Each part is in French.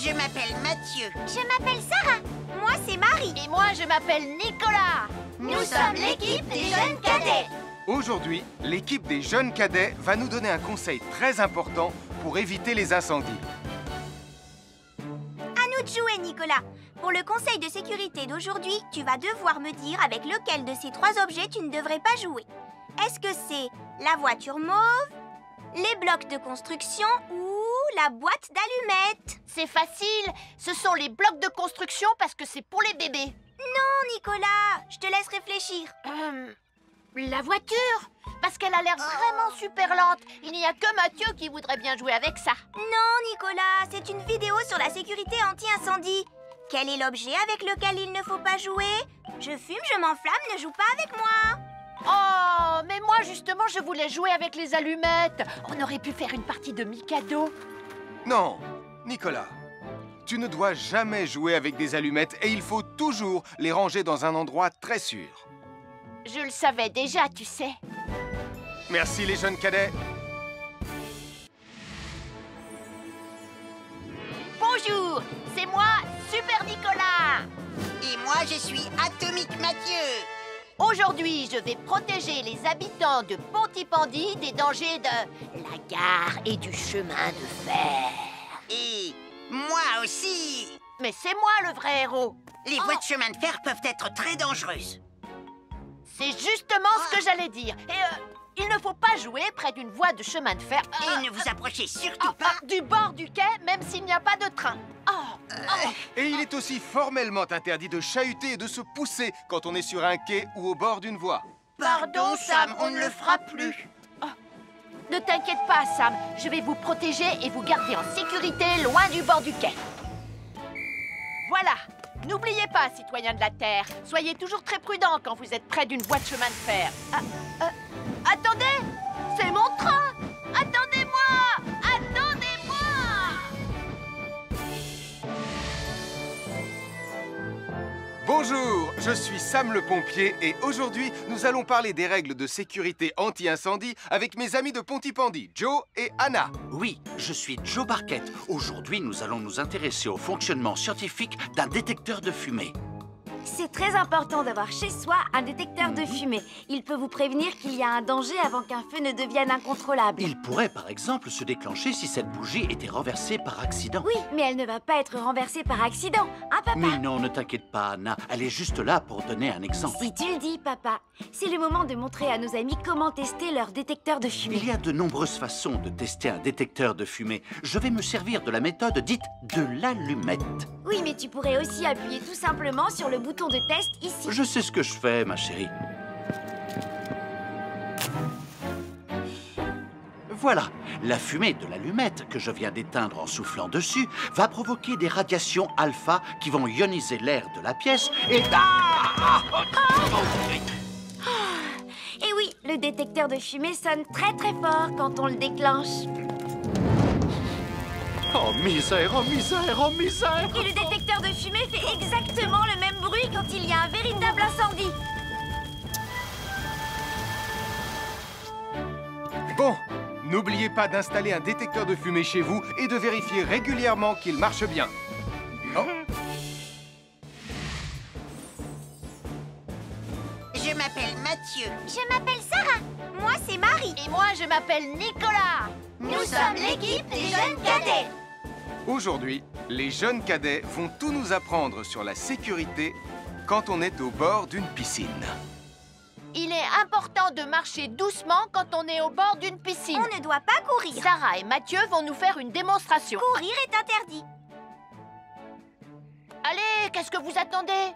Je m'appelle Mathieu. Je m'appelle Sarah. Moi, c'est Marie. Et moi, je m'appelle Nicolas. Nous sommes l'équipe des jeunes cadets. Aujourd'hui, l'équipe des jeunes cadets va nous donner un conseil très important pour éviter les incendies. À nous de jouer, Nicolas. Pour le conseil de sécurité d'aujourd'hui, tu vas devoir me dire avec lequel de ces 3 objets tu ne devrais pas jouer. Est-ce que c'est la voiture mauve, les blocs de construction ou la boîte d'allumettes? C'est facile. Ce sont les blocs de construction parce que c'est pour les bébés. Non, Nicolas, je te laisse réfléchir. La voiture, parce qu'elle a l'air vraiment super lente. Il n'y a que Mathieu qui voudrait bien jouer avec ça. Non, Nicolas, c'est une vidéo sur la sécurité anti-incendie. Quel est l'objet avec lequel il ne faut pas jouer? Je fume, je m'enflamme, ne joue pas avec moi. Oh, mais moi justement, je voulais jouer avec les allumettes. On aurait pu faire une partie de Mikado. Non, Nicolas, tu ne dois jamais jouer avec des allumettes et il faut toujours les ranger dans un endroit très sûr. Je le savais déjà, tu sais. Merci les jeunes cadets. Bonjour, c'est moi, Super Nicolas. Et moi, je suis Atomique Mathieu. Aujourd'hui, je vais protéger les habitants de Pontypandy des dangers de la gare et du chemin de fer. Et moi aussi. Mais c'est moi le vrai héros. Les voies de chemin de fer peuvent être très dangereuses. C'est justement ce que j'allais dire. Et il ne faut pas jouer près d'une voie de chemin de fer. Et ne vous approchez surtout pas. Du bord du quai, même s'il n'y a pas de train. Et il est aussi formellement interdit de chahuter et de se pousser quand on est sur un quai ou au bord d'une voie. Pardon, Sam, on ne le fera plus. Ne t'inquiète pas, Sam. Je vais vous protéger et vous garder en sécurité loin du bord du quai. Voilà. N'oubliez pas, citoyens de la Terre, soyez toujours très prudents quand vous êtes près d'une voie de chemin de fer. Attendez! C'est mon train! Attendez-moi! Attendez-moi! Bonjour, je suis Sam le pompier et aujourd'hui, nous allons parler des règles de sécurité anti-incendie avec mes amis de Pontypandy, Joe et Anna. Oui, je suis Joe Barquette. Aujourd'hui, nous allons nous intéresser au fonctionnement scientifique d'un détecteur de fumée. C'est très important d'avoir chez soi un détecteur de fumée. Il peut vous prévenir qu'il y a un danger avant qu'un feu ne devienne incontrôlable. Il pourrait, par exemple, se déclencher si cette bougie était renversée par accident. Oui, mais elle ne va pas être renversée par accident, hein, papa? Mais non, ne t'inquiète pas, Anna. Elle est juste là pour donner un exemple. Si tu le dis, papa. C'est le moment de montrer à nos amis comment tester leur détecteur de fumée. Il y a de nombreuses façons de tester un détecteur de fumée. Je vais me servir de la méthode dite de l'allumette. Oui, mais tu pourrais aussi appuyer tout simplement sur le bouton de test ici. Je sais ce que je fais, ma chérie. Voilà, la fumée de l'allumette que je viens d'éteindre en soufflant dessus va provoquer des radiations alpha qui vont ioniser l'air de la pièce et... Et oui, le détecteur de fumée sonne très très fort quand on le déclenche. Oh misère, oh misère, oh misère! Et le détecteur de fumée fait exactement le même bruit quand il y a un véritable incendie. Bon, n'oubliez pas d'installer un détecteur de fumée chez vous et de vérifier régulièrement qu'il marche bien. Oh. Je m'appelle Mathieu. Je m'appelle Sarah. Moi, c'est Marie. Et moi, je m'appelle Nicolas. Nous sommes l'équipe des jeunes cadets. Aujourd'hui, les jeunes cadets vont tout nous apprendre sur la sécurité quand on est au bord d'une piscine. Il est important de marcher doucement quand on est au bord d'une piscine. On ne doit pas courir. Sarah et Mathieu vont nous faire une démonstration. Courir est interdit. Allez, qu'est-ce que vous attendez?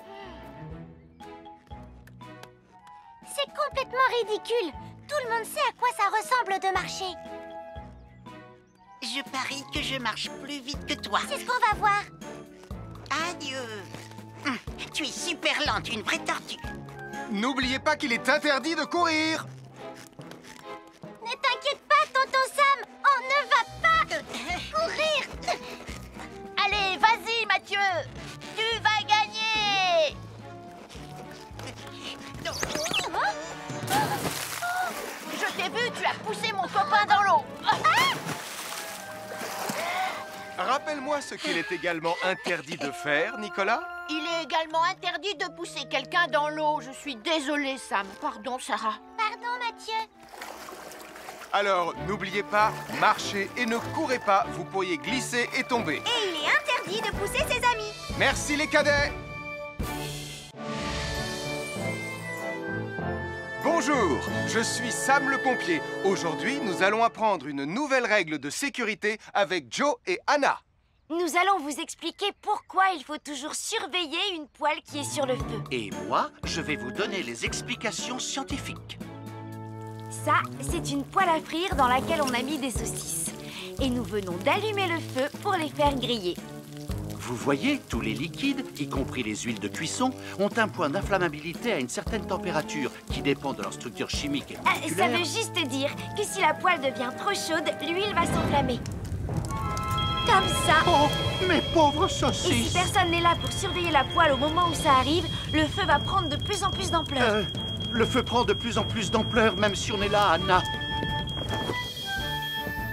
C'est complètement ridicule. Tout le monde sait à quoi ça ressemble de marcher. Je parie que je marche plus vite que toi. C'est ce qu'on va voir. Adieu. Tu es super lente, une vraie tortue. N'oubliez pas qu'il est interdit de courir. Ne t'inquiète pas, tonton Sam. On ne va pas courir. Allez, vas-y, Mathieu. Tu vas gagner. Je t'ai vu, tu as poussé mon copain dans l'eau. Rappelle-moi ce qu'il est également interdit de faire, Nicolas. Il est également interdit de pousser quelqu'un dans l'eau. Je suis désolée, Sam. Pardon, Sarah. Pardon, Mathieu. Alors, n'oubliez pas, marchez et ne courez pas, vous pourriez glisser et tomber. Et il est interdit de pousser ses amis. Merci les cadets. Bonjour, je suis Sam le pompier. Aujourd'hui, nous allons apprendre une nouvelle règle de sécurité avec Joe et Anna. Nous allons vous expliquer pourquoi il faut toujours surveiller une poêle qui est sur le feu. Et moi, je vais vous donner les explications scientifiques. Ça, c'est une poêle à frire dans laquelle on a mis des saucisses. Et nous venons d'allumer le feu pour les faire griller. Vous voyez, tous les liquides, y compris les huiles de cuisson, ont un point d'inflammabilité à une certaine température qui dépend de leur structure chimique et Ça moléculaire. veut juste dire que si la poêle devient trop chaude, l'huile va s'enflammer. Comme ça. Oh, mes pauvres Et si saucisses! personne n'est là pour surveiller la poêle au moment où ça arrive, le feu va prendre de plus en plus d'ampleur. Le feu prend de plus en plus d'ampleur, même si on est là, Anna.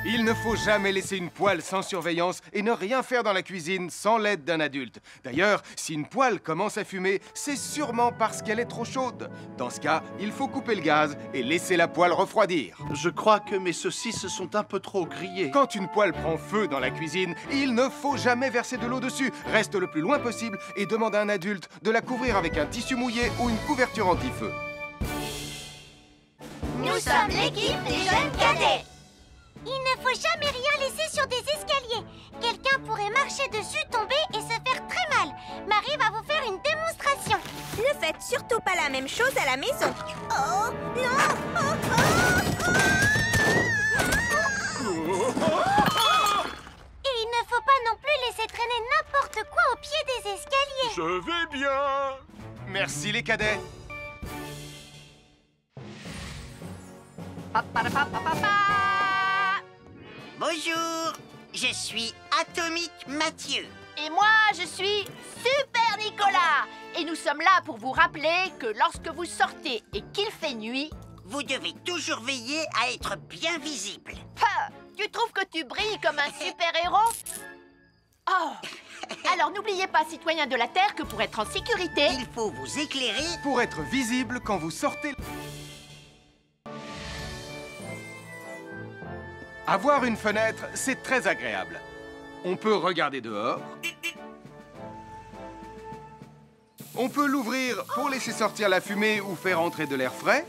Il ne faut jamais laisser une poêle sans surveillance et ne rien faire dans la cuisine sans l'aide d'un adulte. D'ailleurs, si une poêle commence à fumer, c'est sûrement parce qu'elle est trop chaude. Dans ce cas, il faut couper le gaz et laisser la poêle refroidir. Je crois que mes saucisses sont un peu trop grillées. Quand une poêle prend feu dans la cuisine, il ne faut jamais verser de l'eau dessus. Reste le plus loin possible et demande à un adulte de la couvrir avec un tissu mouillé ou une couverture anti-feu. Nous sommes l'équipe des jeunes cadets. Il ne faut jamais rien laisser sur des escaliers. Quelqu'un pourrait marcher dessus, tomber et se faire très mal. Marie va vous faire une démonstration. Ne faites surtout pas la même chose à la maison. Oh, non! Et il ne faut pas non plus laisser traîner n'importe quoi au pied des escaliers. Je vais bien. Merci les cadets. Bonjour, je suis Atomique Mathieu. Et moi, je suis Super Nicolas. Et nous sommes là pour vous rappeler que lorsque vous sortez et qu'il fait nuit... Vous devez toujours veiller à être bien visible. Ha! Tu trouves que tu brilles comme un super-héros? Oh! Alors n'oubliez pas, citoyens de la Terre, que pour être en sécurité... Il faut vous éclairer. Pour être visible quand vous sortez... Avoir une fenêtre, c'est très agréable. On peut regarder dehors. On peut l'ouvrir pour laisser sortir la fumée ou faire entrer de l'air frais.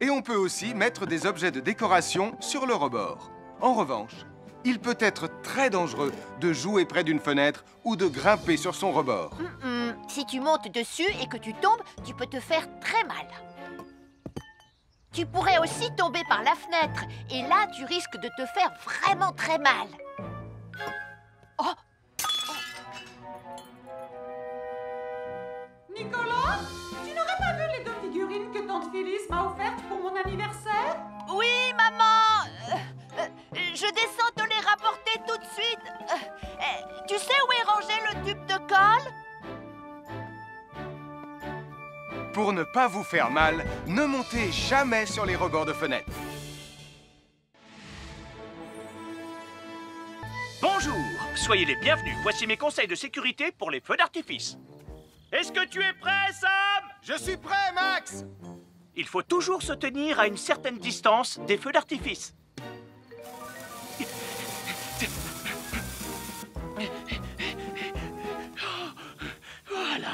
Et on peut aussi mettre des objets de décoration sur le rebord. En revanche, il peut être très dangereux de jouer près d'une fenêtre ou de grimper sur son rebord. Si tu montes dessus et que tu tombes, tu peux te faire très mal. Tu pourrais aussi tomber par la fenêtre. Et là, tu risques de te faire vraiment très mal. Oh! Nicolas, tu n'aurais pas vu les 2 figurines que tante Phyllis m'a offertes pour mon anniversaire? Oui, maman! Je descends te les rapporter tout de suite. Tu sais où est rangé le tube de colle? Pour ne pas vous faire mal, ne montez jamais sur les rebords de fenêtres. Bonjour, soyez les bienvenus. Voici mes conseils de sécurité pour les feux d'artifice. Est-ce que tu es prêt, Sam? Je suis prêt, Max! Il faut toujours se tenir à une certaine distance des feux d'artifice. Voilà.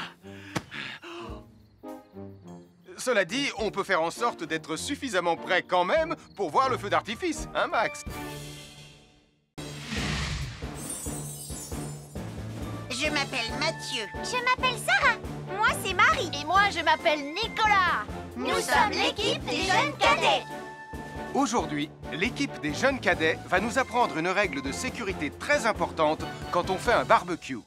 Cela dit, on peut faire en sorte d'être suffisamment prêt quand même pour voir le feu d'artifice, hein, Max? Je m'appelle Mathieu. Je m'appelle Sarah. Moi, c'est Marie. Et moi, je m'appelle Nicolas. Nous sommes l'équipe des jeunes cadets. Aujourd'hui, l'équipe des jeunes cadets va nous apprendre une règle de sécurité très importante quand on fait un barbecue.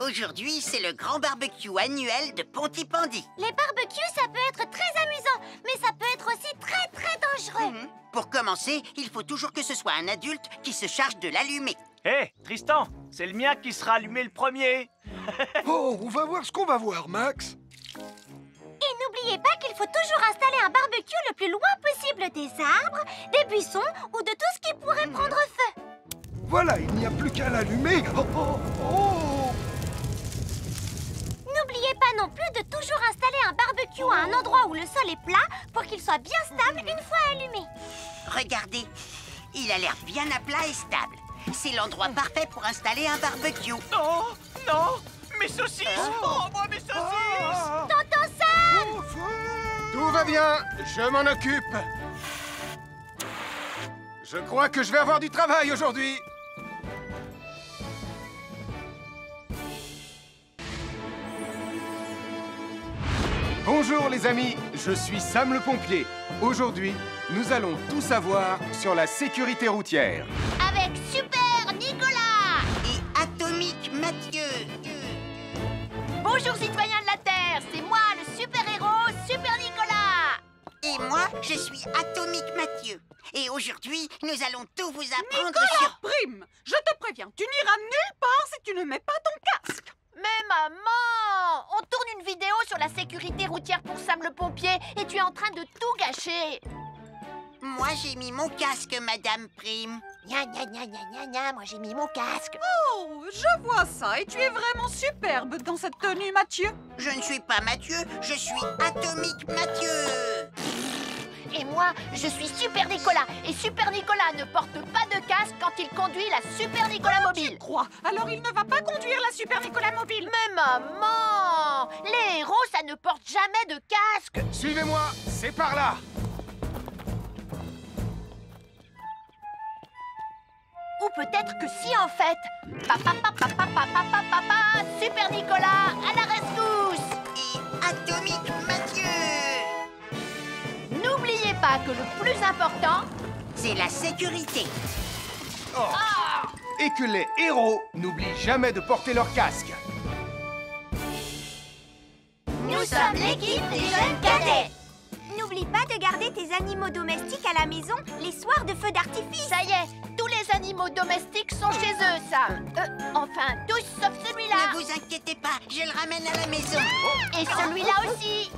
Aujourd'hui, c'est le grand barbecue annuel de Pontypandy. Les barbecues, ça peut être très amusant, mais ça peut être aussi très, très dangereux. Pour commencer, il faut toujours que ce soit un adulte qui se charge de l'allumer. Hé, Tristan, c'est le mien qui sera allumé le premier. Oh, on va voir ce qu'on va voir, Max. Et n'oubliez pas qu'il faut toujours installer un barbecue le plus loin possible des arbres, des buissons ou de tout ce qui pourrait prendre feu. Voilà, il n'y a plus qu'à l'allumer. Oh, oh, oh. N'oubliez pas non plus de toujours installer un barbecue à un endroit où le sol est plat pour qu'il soit bien stable une fois allumé. Regardez, il a l'air bien à plat et stable. C'est l'endroit parfait pour installer un barbecue. Oh, non! Mes saucisses! Oh, moi, mes saucisses! Tonton Sam! Tout va bien, je m'en occupe. Je crois que je vais avoir du travail aujourd'hui. Bonjour les amis, je suis Sam le pompier. Aujourd'hui, nous allons tout savoir sur la sécurité routière. Avec Super Nicolas! Et Atomique Mathieu. Bonjour citoyens de la Terre, c'est moi le super-héros Super Nicolas. Et moi, je suis Atomique Mathieu. Et aujourd'hui, nous allons tout vous apprendre Nicolas, sur... Prime, je te préviens, tu n'iras nulle part si tu ne mets pas ton casque. Mais maman, on tourne une vidéo sur la sécurité routière pour Sam le pompier et tu es en train de tout gâcher. Moi, j'ai mis mon casque, Madame Prime. Gna gna gna gna gna gna, moi j'ai mis mon casque. Oh, je vois ça et tu es vraiment superbe dans cette tenue, Mathieu. Je ne suis pas Mathieu, je suis Atomique Mathieu. Et moi, je suis Super Nicolas. Et Super Nicolas ne porte pas de casque quand il conduit la Super Nicolas Mobile. Crois, alors il ne va pas conduire la Super Nicolas Mobile. Mais maman, les héros, ça ne porte jamais de casque. Suivez-moi, c'est par là. Ou peut-être que si en fait. Papa, papa, papa, papa, papa, Super Nicolas, à la rescousse. Et Atomique Mathieu. N'oubliez pas que le plus important, C'est la sécurité. Et que les héros n'oublient jamais de porter leur casque. Nous sommes l'équipe des jeunes cadets. N'oublie pas de garder tes animaux domestiques à la maison les soirs de feu d'artifice. ça y est, tous les animaux domestiques sont chez eux, Sam. Enfin, tous sauf celui-là. Ne vous inquiétez pas, je le ramène à la maison. Et celui-là aussi.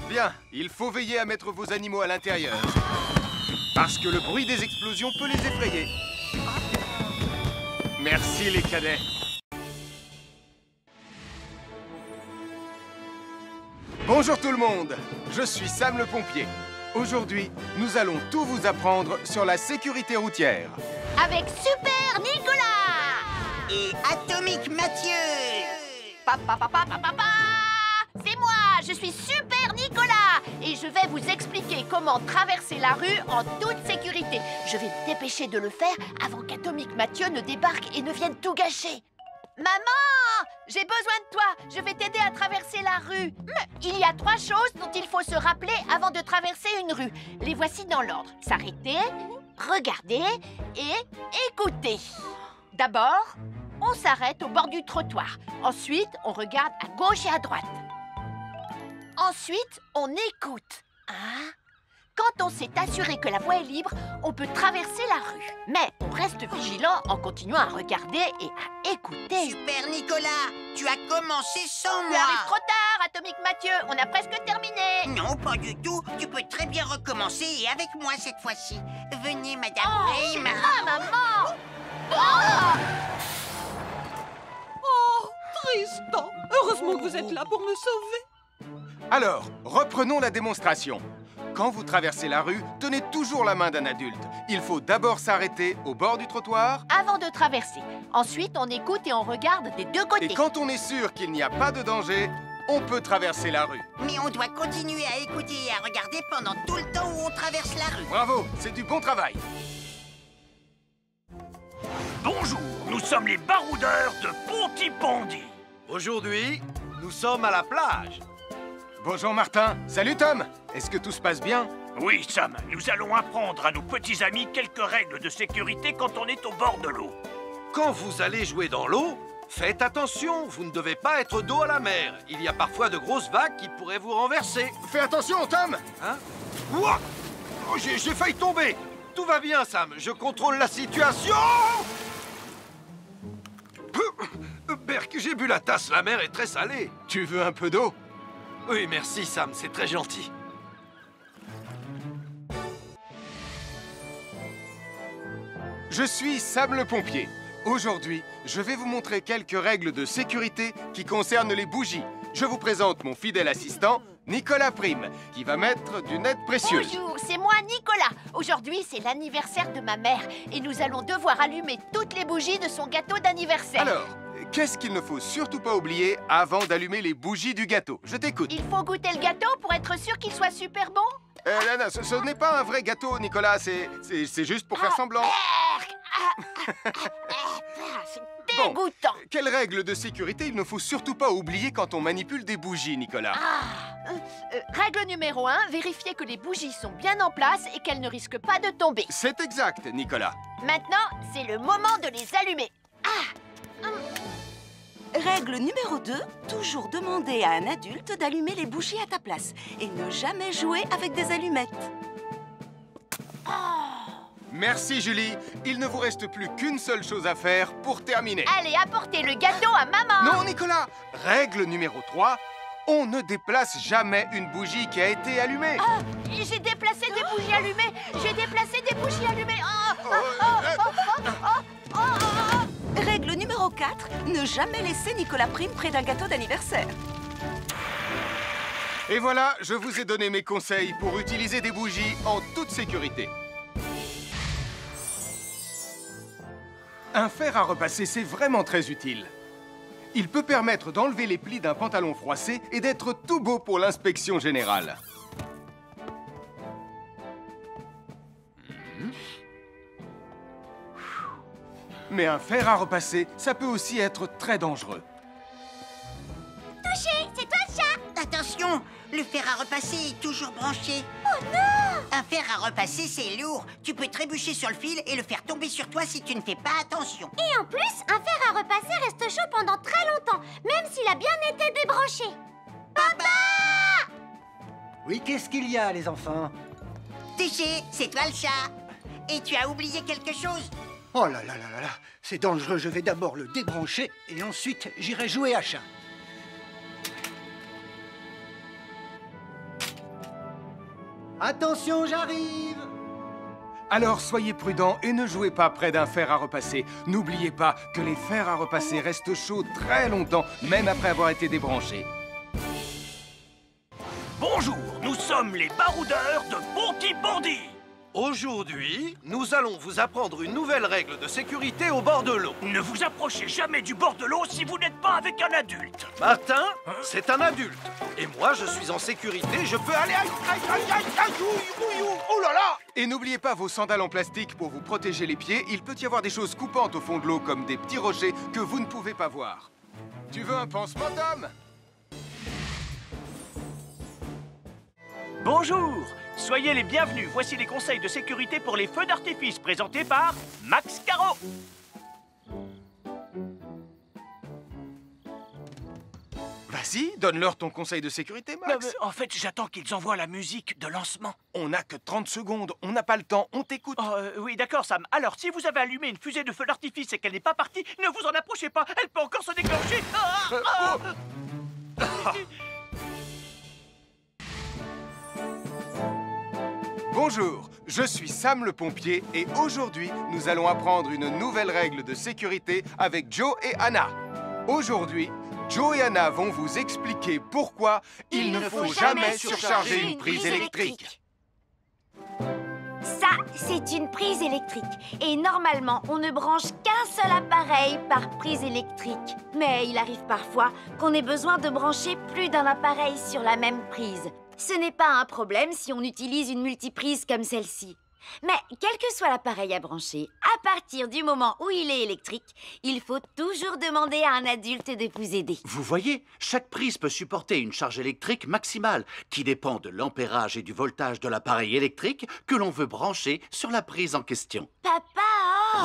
Bien, il faut veiller à mettre vos animaux à l'intérieur. Parce que le bruit des explosions peut les effrayer. Merci les cadets. Bonjour tout le monde, je suis Sam le pompier. Aujourd'hui, nous allons tout vous apprendre sur la sécurité routière. Avec Super Nicolas. Et Atomique Mathieu. Papa, papa, papa, papa. C'est moi, je suis Super Nicolas. Et je vais vous expliquer comment traverser la rue en toute sécurité. Je vais me dépêcher de le faire avant qu'Atomique Mathieu ne débarque et ne vienne tout gâcher. Maman, j'ai besoin de toi. Je vais t'aider à traverser la rue. Mais il y a 3 choses dont il faut se rappeler avant de traverser une rue. Les voici dans l'ordre. S'arrêter, regarder et écouter. D'abord, on s'arrête au bord du trottoir. Ensuite, on regarde à gauche et à droite. Ensuite, on écoute. Hein? Quand on s'est assuré que la voie est libre, on peut traverser la rue. Mais on reste vigilant en continuant à regarder et à écouter. Super Nicolas, tu as commencé sans Tu moi. arrives trop tard, Atomique Mathieu. On a presque terminé. Non, pas du tout. Tu peux très bien recommencer et avec moi cette fois-ci. Venez, Madame Prime. Ah, maman! Oh! Oh, Tristan, heureusement que vous êtes là pour me sauver. Alors, reprenons la démonstration. Quand vous traversez la rue, tenez toujours la main d'un adulte. Il faut d'abord s'arrêter au bord du trottoir. Avant de traverser. Ensuite, on écoute et on regarde des deux côtés. Et quand on est sûr qu'il n'y a pas de danger, on peut traverser la rue. Mais on doit continuer à écouter et à regarder pendant tout le temps où on traverse la rue. Bravo, c'est du bon travail. Bonjour, nous sommes les baroudeurs de Pontypandy. Aujourd'hui, nous sommes à la plage. Bonjour Martin. Salut Tom. Est-ce que tout se passe bien? Oui, Sam, nous allons apprendre à nos petits amis quelques règles de sécurité quand on est au bord de l'eau. Quand vous allez jouer dans l'eau, faites attention, vous ne devez pas être dos à la mer. Il y a parfois de grosses vagues qui pourraient vous renverser. Fais attention, Tom. Hein? Ouah! Oh, j'ai failli tomber. Tout va bien, Sam, je contrôle la situation. Berk, j'ai bu la tasse, la mer est très salée. Tu veux un peu d'eau? Oui, merci, Sam, c'est très gentil. je suis Sam le pompier. Aujourd'hui, je vais vous montrer quelques règles de sécurité qui concernent les bougies. Je vous présente mon fidèle assistant, Nicolas Prime, qui va mettre d'une aide précieuse. Bonjour, c'est moi Nicolas. Aujourd'hui, c'est l'anniversaire de ma mère et nous allons devoir allumer toutes les bougies de son gâteau d'anniversaire. Alors, qu'est-ce qu'il ne faut surtout pas oublier avant d'allumer les bougies du gâteau? Je t'écoute. Il faut goûter le gâteau pour être sûr qu'il soit super bon? Non, ce n'est pas un vrai gâteau, Nicolas. C'est juste pour faire semblant. C'est dégoûtant. Bon, quelles règles de sécurité il ne faut surtout pas oublier quand on manipule des bougies, Nicolas? Règle numéro 1, vérifier que les bougies sont bien en place et qu'elles ne risquent pas de tomber. C'est exact, Nicolas. Maintenant, c'est le moment de les allumer. Règle numéro 2, toujours demander à un adulte d'allumer les bougies à ta place et ne jamais jouer avec des allumettes. Merci, Julie. Il ne vous reste plus qu'une seule chose à faire pour terminer. Allez, apportez le gâteau à maman. Non, Nicolas. Règle numéro 3, on ne déplace jamais une bougie qui a été allumée. J'ai déplacé des bougies allumées. J'ai déplacé des bougies allumées. Règle numéro 4, ne jamais laisser Nicolas Prime près d'un gâteau d'anniversaire. Et voilà, je vous ai donné mes conseils pour utiliser des bougies en toute sécurité. Un fer à repasser, c'est vraiment très utile. Il peut permettre d'enlever les plis d'un pantalon froissé et d'être tout beau pour l'inspection générale. Mais un fer à repasser, ça peut aussi être très dangereux. Touché, c'est toi le chat! Attention, le fer à repasser est toujours branché. Oh non! Un fer à repasser, c'est lourd. Tu peux trébucher sur le fil et le faire tomber sur toi si tu ne fais pas attention. Et en plus, un fer à repasser reste chaud pendant très longtemps, même s'il a bien été débranché. Papa! Oui, qu'est-ce qu'il y a, les enfants? Touché, c'est toi le chat. Et tu as oublié quelque chose? Oh là là là là là, c'est dangereux, je vais d'abord le débrancher et ensuite j'irai jouer à chat. Attention, j'arrive! Alors soyez prudents et ne jouez pas près d'un fer à repasser. N'oubliez pas que les fers à repasser restent chauds très longtemps, même après avoir été débranchés. Bonjour, nous sommes les baroudeurs de Bonty-Bordy. Aujourd'hui, nous allons vous apprendre une nouvelle règle de sécurité au bord de l'eau. Ne vous approchez jamais du bord de l'eau si vous n'êtes pas avec un adulte. Martin, c'est un adulte. Et moi, je suis en sécurité, je peux aller... Aïe, aïe, aïe, aïe, aïe, oh là là! Et n'oubliez pas vos sandales en plastique pour vous protéger les pieds. Il peut y avoir des choses coupantes au fond de l'eau, comme des petits rochers que vous ne pouvez pas voir. Tu veux un pansement, Tom? Bonjour, soyez les bienvenus. Voici les conseils de sécurité pour les feux d'artifice présentés par Max Caro. Vas-y, donne-leur ton conseil de sécurité, Max. En fait, j'attends qu'ils envoient la musique de lancement. On n'a que 30 secondes, on n'a pas le temps, on t'écoute. Oui, d'accord, Sam. Alors, si vous avez allumé une fusée de feu d'artifice et qu'elle n'est pas partie, ne vous en approchez pas. Elle peut encore se déclencher. Bonjour, je suis Sam le pompier et aujourd'hui, nous allons apprendre une nouvelle règle de sécurité avec Joe et Anna. Aujourd'hui, Joe et Anna vont vous expliquer pourquoi il ne faut jamais surcharger une prise électrique. Ça, c'est une prise électrique. Et normalement, on ne branche qu'un seul appareil par prise électrique. Mais il arrive parfois qu'on ait besoin de brancher plus d'un appareil sur la même prise. Ce n'est pas un problème si on utilise une multiprise comme celle-ci. Mais quel que soit l'appareil à brancher, à partir du moment où il est électrique, il faut toujours demander à un adulte de vous aider. Vous voyez, chaque prise peut supporter une charge électrique maximale qui dépend de l'ampérage et du voltage de l'appareil électrique que l'on veut brancher sur la prise en question. Papa!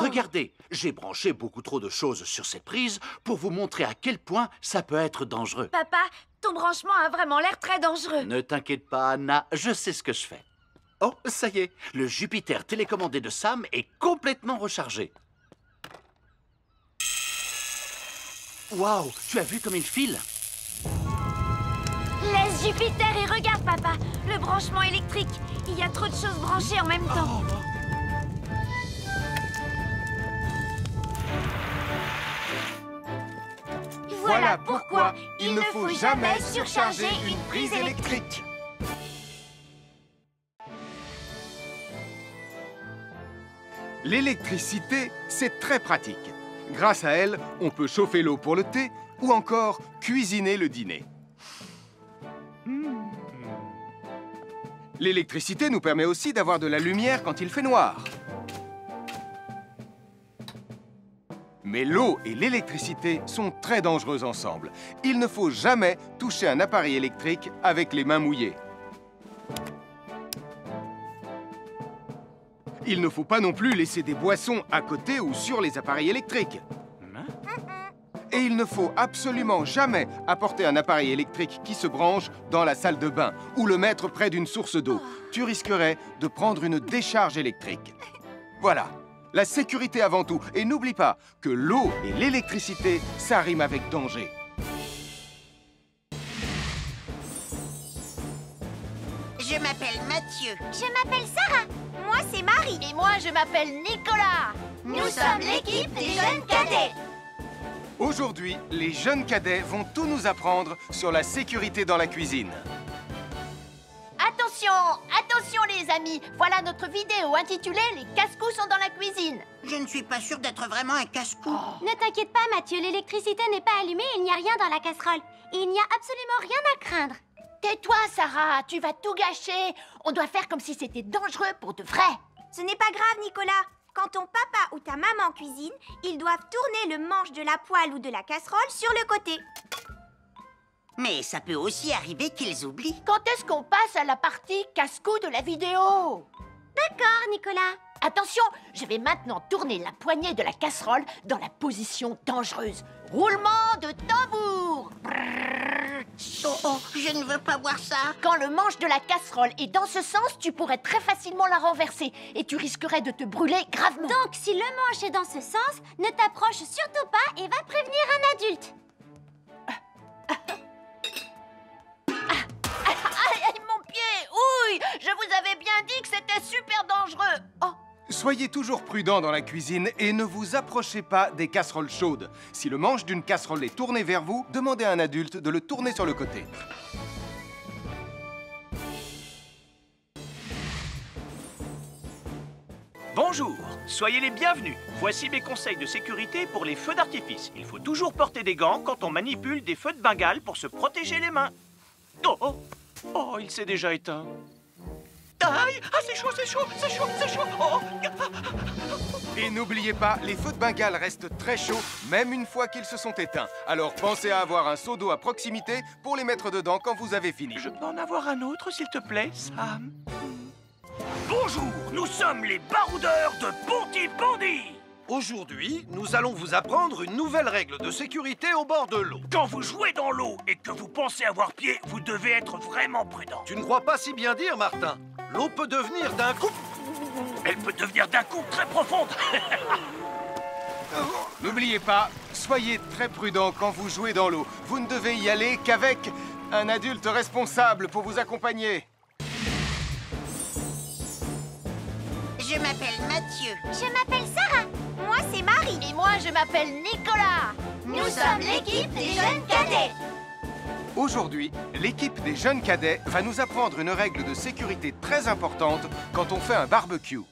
Regardez, j'ai branché beaucoup trop de choses sur cette prise pour vous montrer à quel point ça peut être dangereux. Papa, ton branchement a vraiment l'air très dangereux. Ne t'inquiète pas, Anna, je sais ce que je fais. Oh, ça y est, le Jupiter télécommandé de Sam est complètement rechargé. Waouh, tu as vu comme il file? Laisse Jupiter et regarde, papa. Le branchement électrique. Il y a trop de choses branchées en même temps. Voilà pourquoi il ne faut jamais surcharger une prise électrique. L'électricité, c'est très pratique. Grâce à elle, on peut chauffer l'eau pour le thé ou encore cuisiner le dîner. L'électricité nous permet aussi d'avoir de la lumière quand il fait noir. Mais l'eau et l'électricité sont très dangereux ensemble. Il ne faut jamais toucher un appareil électrique avec les mains mouillées. Il ne faut pas non plus laisser des boissons à côté ou sur les appareils électriques. Et il ne faut absolument jamais apporter un appareil électrique qui se branche dans la salle de bain ou le mettre près d'une source d'eau. Tu risquerais de prendre une décharge électrique. Voilà, la sécurité avant tout. Et n'oublie pas que l'eau et l'électricité, ça rime avec danger. Je m'appelle Mathieu. Je m'appelle Sarah. Moi, c'est Marie. Et moi, je m'appelle Nicolas. Nous sommes l'équipe des jeunes cadets. Aujourd'hui, les jeunes cadets vont tout nous apprendre sur la sécurité dans la cuisine. Attention, attention les amis. Voilà notre vidéo intitulée « Les casse-cou sont dans la cuisine ». Je ne suis pas sûre d'être vraiment un casse-cou. Ne t'inquiète pas, Mathieu. L'électricité n'est pas allumée et il n'y a rien dans la casserole. Il n'y a absolument rien à craindre. Tais-toi, Sarah, tu vas tout gâcher. On doit faire comme si c'était dangereux pour de vrai. Ce n'est pas grave, Nicolas. Quand ton papa ou ta maman cuisine, ils doivent tourner le manche de la poêle ou de la casserole sur le côté. Mais ça peut aussi arriver qu'ils oublient. Quand est-ce qu'on passe à la partie casse-cou de la vidéo? D'accord, Nicolas. Attention, je vais maintenant tourner la poignée de la casserole dans la position dangereuse. Roulement de tambour. Oh, je ne veux pas voir ça. Quand le manche de la casserole est dans ce sens, tu pourrais très facilement la renverser et tu risquerais de te brûler gravement. Donc, si le manche est dans ce sens, ne t'approche surtout pas et va prévenir un adulte. Aïe, mon pied! Ouille! Je vous avais bien dit que c'était super dangereux. Oh! Soyez toujours prudents dans la cuisine et ne vous approchez pas des casseroles chaudes. Si le manche d'une casserole est tourné vers vous, demandez à un adulte de le tourner sur le côté. Bonjour, soyez les bienvenus. Voici mes conseils de sécurité pour les feux d'artifice. Il faut toujours porter des gants quand on manipule des feux de Bengale pour se protéger les mains. Oh, oh, oh, il s'est déjà éteint. Aïe, ah, c'est chaud, c'est chaud, c'est chaud, c'est chaud. Oh. Et n'oubliez pas, les feux de Bengale restent très chauds, même une fois qu'ils se sont éteints. Alors pensez à avoir un seau d'eau à proximité pour les mettre dedans quand vous avez fini. Je peux en avoir un autre, s'il te plaît, Sam? Bonjour, nous sommes les baroudeurs de Pontypandy. Aujourd'hui, nous allons vous apprendre une nouvelle règle de sécurité au bord de l'eau. Quand vous jouez dans l'eau et que vous pensez avoir pied, vous devez être vraiment prudent. Tu ne crois pas si bien dire, Martin? L'eau peut devenir d'un coup... Elle peut devenir d'un coup très profonde. N'oubliez pas, soyez très prudents quand vous jouez dans l'eau. Vous ne devez y aller qu'avec un adulte responsable pour vous accompagner. Je m'appelle Mathieu. Je m'appelle Sarah. Moi, c'est Marie. Et moi, je m'appelle Nicolas. Nous sommes l'équipe des jeunes cadets. Aujourd'hui, l'équipe des jeunes cadets va nous apprendre une règle de sécurité très importante quand on fait un barbecue.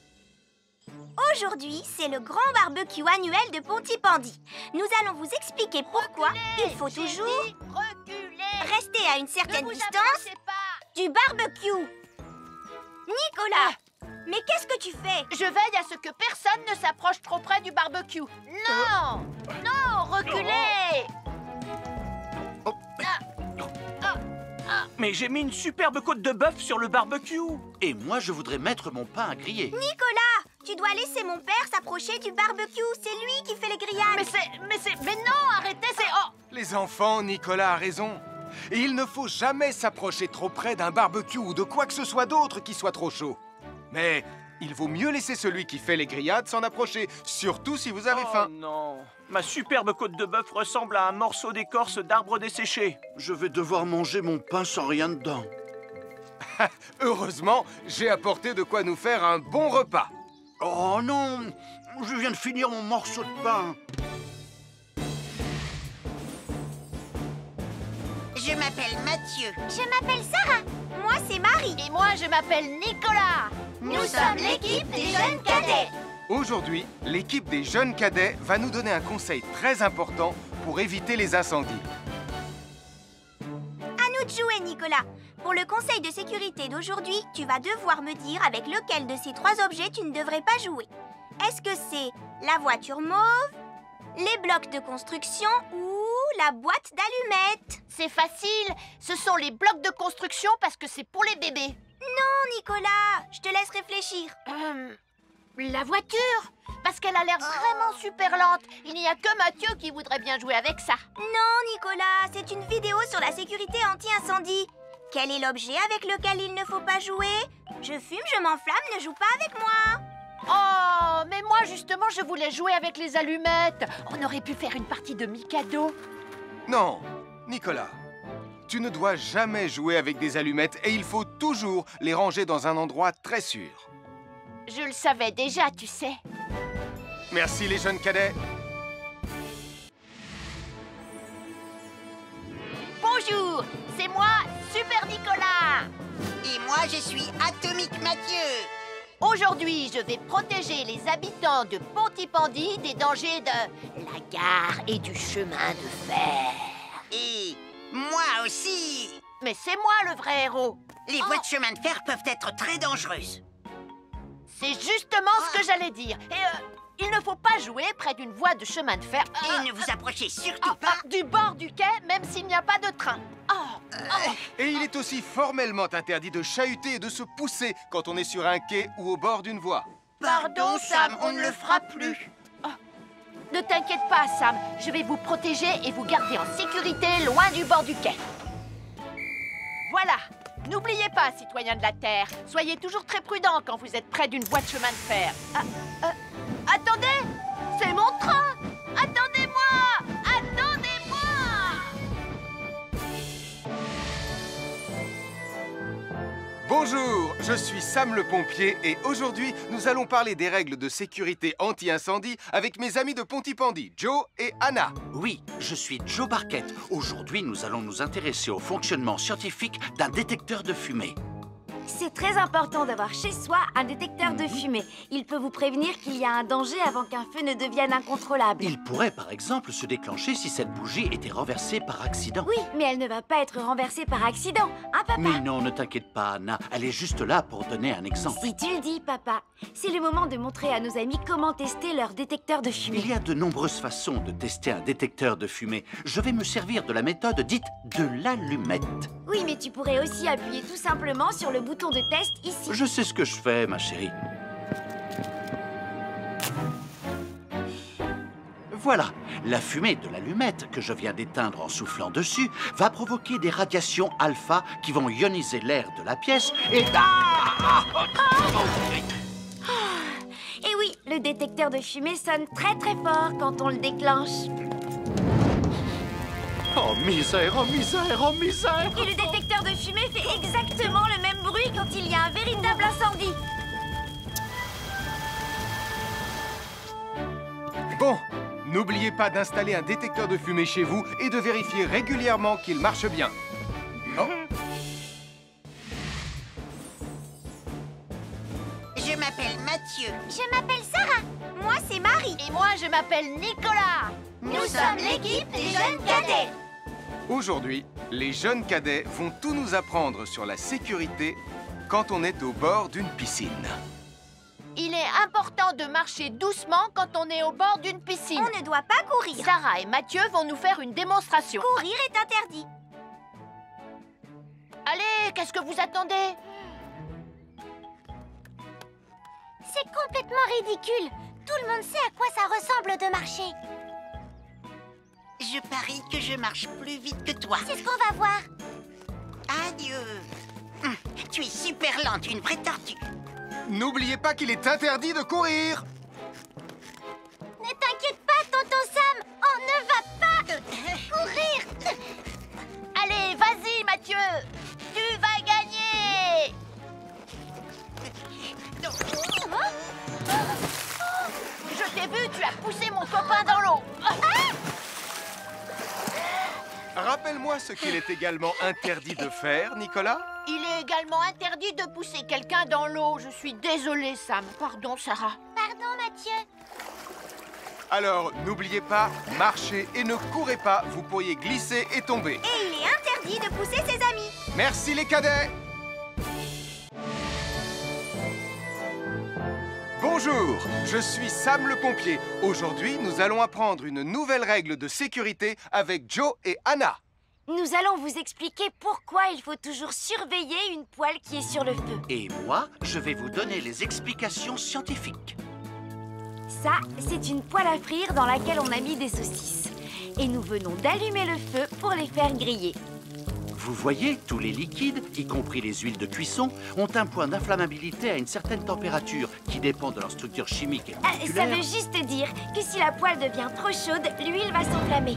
Aujourd'hui, c'est le grand barbecue annuel de Pontypandy. Nous allons vous expliquer pourquoi il faut toujours rester à une certaine distance du barbecue. Nicolas, mais qu'est-ce que tu fais? Je veille à ce que personne ne s'approche trop près du barbecue. Non! Non, reculez! Mais j'ai mis une superbe côte de bœuf sur le barbecue. Et moi, je voudrais mettre mon pain à griller. Nicolas, tu dois laisser mon père s'approcher du barbecue. C'est lui qui fait les grillades. Mais non, arrêtez, c'est... Oh! Les enfants, Nicolas a raison. Et il ne faut jamais s'approcher trop près d'un barbecue ou de quoi que ce soit d'autre qui soit trop chaud. Mais il vaut mieux laisser celui qui fait les grillades s'en approcher, surtout si vous avez faim. Oh non, ma superbe côte de bœuf ressemble à un morceau d'écorce d'arbre desséché. Je vais devoir manger mon pain sans rien dedans. Heureusement, j'ai apporté de quoi nous faire un bon repas. Oh non, je viens de finir mon morceau de pain. Je m'appelle Mathieu. Je m'appelle Sarah. Moi, c'est Marie. Et moi, je m'appelle Nicolas. Nous sommes l'équipe des jeunes cadets. Aujourd'hui, l'équipe des jeunes cadets va nous donner un conseil très important pour éviter les incendies. À nous de jouer, Nicolas. Pour le conseil de sécurité d'aujourd'hui, tu vas devoir me dire avec lequel de ces 3 objets tu ne devrais pas jouer. Est-ce que c'est la voiture mauve, les blocs de construction ou la boîte d'allumettes? C'est facile. Ce sont les blocs de construction parce que c'est pour les bébés. Non, Nicolas. Je te laisse réfléchir. La voiture, parce qu'elle a l'air vraiment super lente. Il n'y a que Mathieu qui voudrait bien jouer avec ça. Non, Nicolas, c'est une vidéo sur la sécurité anti-incendie. Quel est l'objet avec lequel il ne faut pas jouer? Je fume, je m'enflamme, ne joue pas avec moi. Oh, mais moi justement, je voulais jouer avec les allumettes. On aurait pu faire une partie de Mikado. Non, Nicolas, tu ne dois jamais jouer avec des allumettes et il faut toujours les ranger dans un endroit très sûr. Je le savais déjà, tu sais. Merci les jeunes cadets. Bonjour, c'est moi, Super Nicolas. Et moi, je suis Atomique Mathieu. Aujourd'hui, je vais protéger les habitants de Pontypandy des dangers de la gare et du chemin de fer. Et moi aussi. Mais c'est moi le vrai héros. Les voies de chemin de fer peuvent être très dangereuses. C'est justement ce que j'allais dire. Et il ne faut pas jouer près d'une voie de chemin de fer. Et ne vous approchez surtout pas du bord du quai, même s'il n'y a pas de train. Et il est aussi formellement interdit de chahuter et de se pousser quand on est sur un quai ou au bord d'une voie. Pardon, Sam, on ne le fera plus. Ne t'inquiète pas, Sam. Je vais vous protéger et vous garder en sécurité loin du bord du quai. Voilà. N'oubliez pas, citoyens de la Terre, soyez toujours très prudents quand vous êtes près d'une voie de chemin de fer. Attendez! C'est mon train! Attendez-moi! Attendez-moi! Bonjour, je suis Sam le pompier et aujourd'hui, nous allons parler des règles de sécurité anti-incendie avec mes amis de Pontypandy, Joe et Anna. Oui, je suis Joe Barquette. Aujourd'hui, nous allons nous intéresser au fonctionnement scientifique d'un détecteur de fumée. C'est très important d'avoir chez soi un détecteur de fumée. Il peut vous prévenir qu'il y a un danger avant qu'un feu ne devienne incontrôlable. Il pourrait, par exemple, se déclencher si cette bougie était renversée par accident. Oui, mais elle ne va pas être renversée par accident, hein, papa? Mais non, ne t'inquiète pas, Anna. Elle est juste là pour donner un exemple. Si tu le dis, papa. C'est le moment de montrer à nos amis comment tester leur détecteur de fumée. Il y a de nombreuses façons de tester un détecteur de fumée. Je vais me servir de la méthode dite de l'allumette. Oui, mais tu pourrais aussi appuyer tout simplement sur le bouton de test ici. Je sais ce que je fais, ma chérie. Voilà, la fumée de l'allumette que je viens d'éteindre en soufflant dessus va provoquer des radiations alpha qui vont ioniser l'air de la pièce et... Et oui, le détecteur de fumée sonne très très fort quand on le déclenche. Oh misère, oh misère, oh misère! Et le détecteur de fumée fait exactement le même bruit quand il y a un véritable incendie. Bon, n'oubliez pas d'installer un détecteur de fumée chez vous et de vérifier régulièrement qu'il marche bien. Oh. Je m'appelle Mathieu. Je m'appelle Sarah. Moi, c'est Marie. Et moi, je m'appelle Nicolas. Nous sommes l'équipe des jeunes cadets. Aujourd'hui, les jeunes cadets vont tout nous apprendre sur la sécurité quand on est au bord d'une piscine. Il est important de marcher doucement quand on est au bord d'une piscine. On ne doit pas courir. Sarah et Mathieu vont nous faire une démonstration. Courir est interdit. Allez, qu'est-ce que vous attendez? C'est complètement ridicule. Tout le monde sait à quoi ça ressemble de marcher. Je parie que je marche plus vite que toi. C'est ce qu'on va voir. Adieu. Tu es super lente, une vraie tortue. N'oubliez pas qu'il est interdit de courir. Ne t'inquiète pas, tonton Sam. On ne va pas courir. Allez, vas-y, Mathieu. Tu vas gagner. Je t'ai vu, tu as poussé mon copain dans l'eau. Rappelle-moi ce qu'il est également interdit de faire, Nicolas. Il est également interdit de pousser quelqu'un dans l'eau. Je suis désolée, Sam. Pardon, Sarah. Pardon, Mathieu. Alors, n'oubliez pas, marchez et ne courez pas, vous pourriez glisser et tomber. Et il est interdit de pousser ses amis. Merci les cadets. Bonjour, je suis Sam le pompier. Aujourd'hui, nous allons apprendre une nouvelle règle de sécurité avec Joe et Anna. Nous allons vous expliquer pourquoi il faut toujours surveiller une poêle qui est sur le feu. Et moi, je vais vous donner les explications scientifiques. Ça, c'est une poêle à frire dans laquelle on a mis des saucisses. Et nous venons d'allumer le feu pour les faire griller. Vous voyez, tous les liquides, y compris les huiles de cuisson, ont un point d'inflammabilité à une certaine température qui dépend de leur structure chimique et Ça moléculaire. veut juste dire que si la poêle devient trop chaude, l'huile va s'enflammer.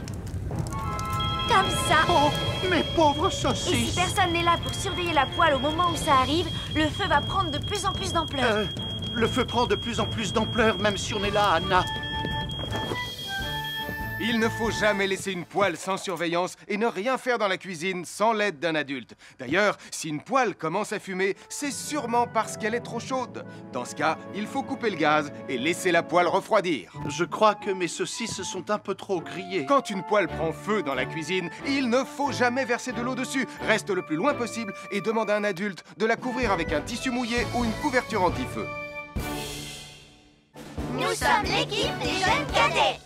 Comme ça. Oh, mes pauvres Et si saucisses! personne n'est là pour surveiller la poêle au moment où ça arrive, le feu va prendre de plus en plus d'ampleur. Le feu prend de plus en plus d'ampleur, même si on est là, Anna. Il ne faut jamais laisser une poêle sans surveillance et ne rien faire dans la cuisine sans l'aide d'un adulte. D'ailleurs, si une poêle commence à fumer, c'est sûrement parce qu'elle est trop chaude. Dans ce cas, il faut couper le gaz et laisser la poêle refroidir. Je crois que mes saucisses sont un peu trop grillées. Quand une poêle prend feu dans la cuisine, il ne faut jamais verser de l'eau dessus. Reste le plus loin possible et demande à un adulte de la couvrir avec un tissu mouillé ou une couverture anti-feu. Nous sommes l'équipe des jeunes cadets.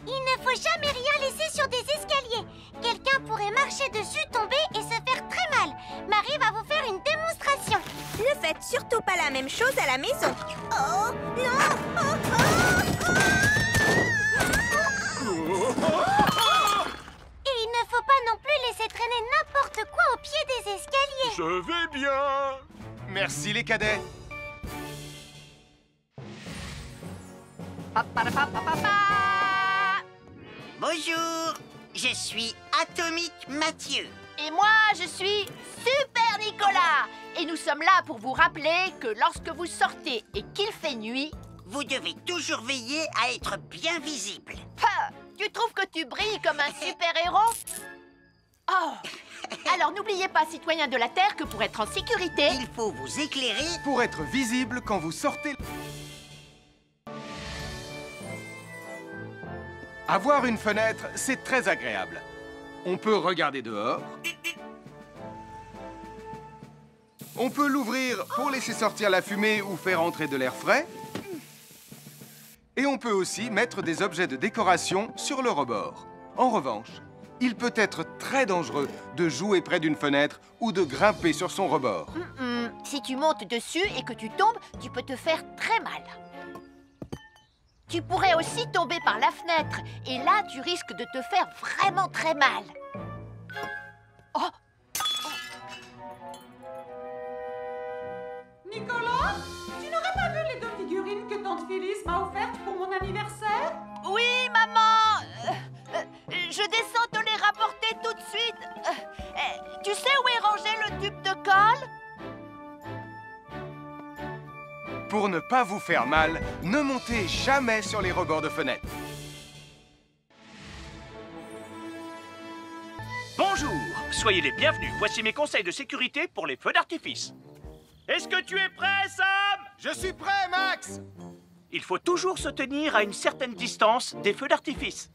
Il ne faut jamais rien laisser sur des escaliers. Quelqu'un pourrait marcher dessus, tomber et se faire très mal. Marie va vous faire une démonstration. Ne faites surtout pas la même chose à la maison. Oh, non! Et il ne faut pas non plus laisser traîner n'importe quoi au pied des escaliers. Je vais bien. Merci les cadets. Bonjour, je suis Atomique Mathieu. Et moi, je suis Super Nicolas. Et nous sommes là pour vous rappeler que lorsque vous sortez et qu'il fait nuit, Vous devez toujours veiller à être bien visible. tu trouves que tu brilles comme un super-héros? Oh! Alors n'oubliez pas, citoyens de la Terre, que pour être en sécurité, il faut vous éclairer pour être visible quand vous sortez. Avoir une fenêtre, c'est très agréable. On peut regarder dehors. On peut l'ouvrir pour laisser sortir la fumée ou faire entrer de l'air frais. Et on peut aussi mettre des objets de décoration sur le rebord. En revanche, il peut être très dangereux de jouer près d'une fenêtre ou de grimper sur son rebord. si tu montes dessus et que tu tombes, tu peux te faire très mal. Tu pourrais aussi tomber par la fenêtre, et là, tu risques de te faire vraiment très mal. Oh! Nicolas, tu n'aurais pas vu les 2 figurines que tante Phyllis m'a offertes pour mon anniversaire? Oui, maman! Je descends te les rapporter tout de suite. Tu sais où est rangé le tube de colle? Pour ne pas vous faire mal, ne montez jamais sur les rebords de fenêtres. Bonjour, soyez les bienvenus. Voici mes conseils de sécurité pour les feux d'artifice. Est-ce que tu es prêt, Sam? Je suis prêt, Max! Il faut toujours se tenir à une certaine distance des feux d'artifice.